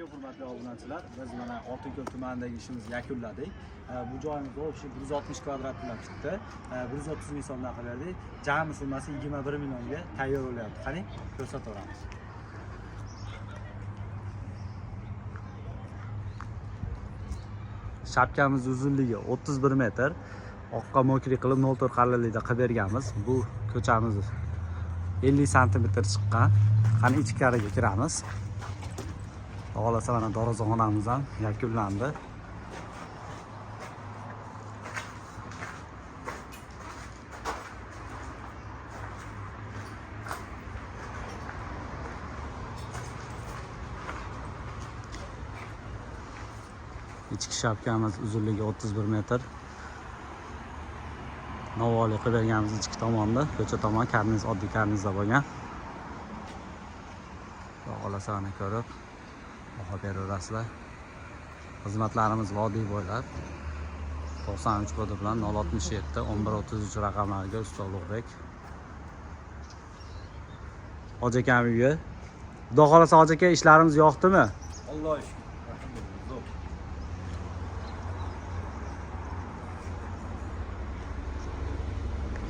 aka, hurmatli obunachilar, biz mana Oltinko'l tumanidagi ishimizni yakunladik. Bu joyimiz o'sha 160 kvadrat bilan chiqdi. 130 ming so'mdan qildik. Jami summasi 21 millionga tayyor bo'lyapti. Qani, ko'rsataveramiz. Shapkamiz uzunligi 31 metr. Oqqa mokrik qilib 0.4 qalinlikda qilib berganmiz. Bu ko'chamiz 50 sm chiqqan. Qani ichkariga kiramiz. Xohlasa mana darvozaxonamiz ham yakunlandi. İchki shapkamiz uzunligi 31 metr. Novvoylik qilib berganmiz ichki tomonda, ko'cha tomon karniz, oddiy karnizda bo'lgan. Xohlasa mana ko'rib baho beraverasizlar. Xizmatlarimiz vodiy bo'ylab 93 kodi bilan 067 1133 raqamlariga Usta Ulug'bek. Hoji aka uyi. Xudo xolasa Hoji aka ishlarimiz yoqdimi? Alloh shukr.